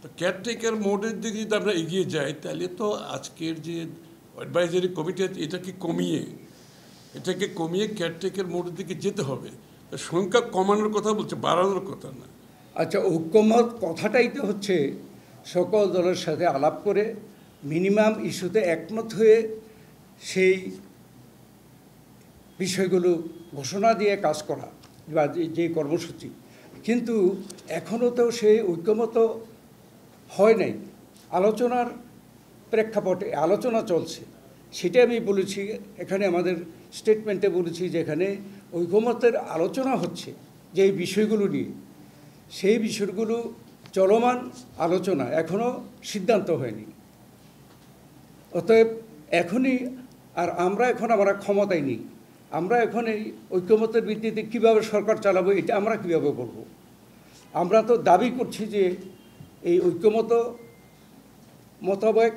তো কেয়ারটেকার মোডের দিকে যদি আমরা এগিয়ে যাই তাহলে তো আজকের যে অ্যাডভাইজারি কমিটি এটাকে কমিয়ে কেয়ারটেকার মোডের দিকে যেতে হবে। সংখ্যা কমানোর কথা বলছে, বাড়ানোর কথা না। আচ্ছা, ঐক্যমত কথাটাই তো হচ্ছে সকল দলের সাথে আলাপ করে মিনিমাম ইস্যুতে একমত হয়ে সেই বিষয়গুলো ঘোষণা দিয়ে কাজ করা বা যে কর্মসূচি, কিন্তু এখনও তো সেই ঐক্যমত হয় নাই। আলোচনার প্রেক্ষাপটে আলোচনা চলছে, সেটা আমি বলেছি এখানে আমাদের স্টেটমেন্টে বলেছি যে এখানে ঐক্যমতের আলোচনা হচ্ছে যে এই বিষয়গুলো নিয়ে, সেই বিষয়গুলো চলমান আলোচনা, এখনও সিদ্ধান্ত হয়নি। অতএব এখনই আমরা ক্ষমতায় নেই, আমরা এখন এই ঐক্যমতের ভিত্তিতে কীভাবে সরকার চালাবো এটা আমরা কীভাবে বলবো? আমরা তো দাবি করছি যে এই ঐক্যমত মোতাবেক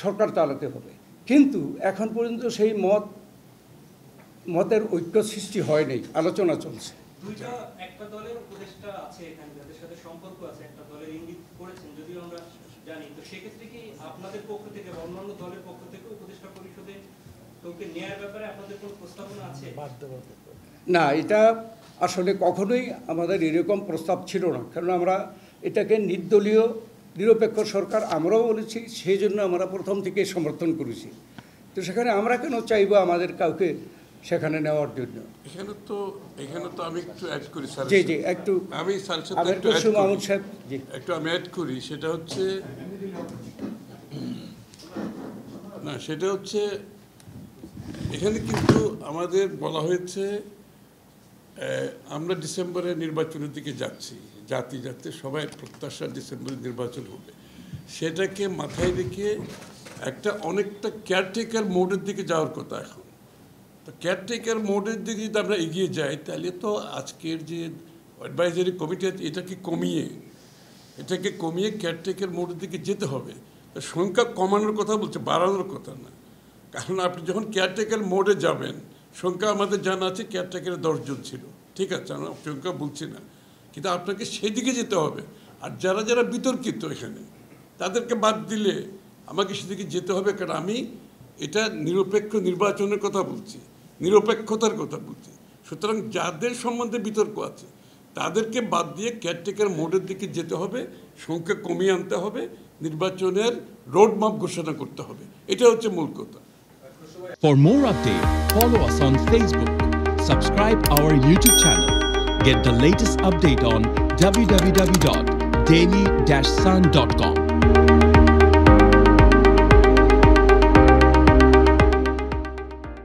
সরকার চালাতে হবে, কিন্তু এখন পর্যন্ত সেই মতের ঐক্য সৃষ্টি হয় নাই, আলোচনা চলছে। একটা দলের উপদেষ্টা আছে এখানে যাদের সাথে সম্পর্ক আছে, একটা দলের ইঙ্গিত করেছেন যদিও আমরা জানি, তো সেক্ষেত্রে কি আপনাদের পক্ষ থেকে বা অন্যান্য দলের পক্ষ থেকে উপদেষ্টা পরিষদে কাউকে নেয়ার ব্যাপারে আপনাদের কোনো প্রস্তাবনা আছে? না, এটা আসলে কখনোই আমাদের এরকম প্রস্তাব ছিল না, কারণ আমরা এটাকে নির্দলীয় নিরপেক্ষ সরকার আমরাও বলেছি, সেই জন্য আমরা প্রথম থেকে সমর্থন করেছি। তো সেখানে আমরা কেন চাইবো আমাদের কাউকে সেখানে নেওয়ার জন্য? এখানে তো আমি একটু অ্যাড করি স্যার। জি জি, একটু আমি স্যার মাহমুদ সাহেব একটু আমি অ্যাড করি। সেটা হচ্ছে এখানে কিন্তু আমাদের বলা হয়েছে আমরা ডিসেম্বরে নির্বাচনের দিকে যাচ্ছি, জাতি সবাই প্রত্যাশা ডিসেম্বরে নির্বাচন হবে। সেটাকে মাথায় রেখে অনেকটা কেয়ারটেকার মোডের দিকে যাওয়ার কথা এখন। তো কেয়ারটেকার মোডের দিকে যদি আমরা এগিয়ে যাই তাহলে তো আজকের যে অ্যাডভাইজারি কমিটি এটাকে কমিয়ে কেয়ারটেকার মোডের দিকে যেতে হবে। সংখ্যা কমানোর কথা বলছে, বাড়ানোর কথা না। কারণ আপনি যখন কেয়ারটেকার মোডে যাবেন, সংখ্যা আমাদের জানা আছে কেয়ারটেকারের 10 জন ছিল, ঠিক আছে, আমরা সংখ্যা বলছি না, কিন্তু আপনাকে সেদিকে যেতে হবে। আর যারা বিতর্কিত এখানে তাদেরকে বাদ দিলে আমাকে সেদিকে যেতে হবে, কারণ আমি এটা নিরপেক্ষ নির্বাচনের কথা বলছি, নিরপেক্ষতার কথা বলছি। সুতরাং যাদের সম্বন্ধে বিতর্ক আছে তাদেরকে বাদ দিয়ে কেয়ারটেকার মোডের দিকে যেতে হবে, সংখ্যা কমিয়ে আনতে হবে, নির্বাচনের রোডম্যাপ ঘোষণা করতে হবে। এটা হচ্ছে মূল কথা। For more updates, follow us on Facebook, subscribe our YouTube channel, get the latest update on www.daily-sun.com.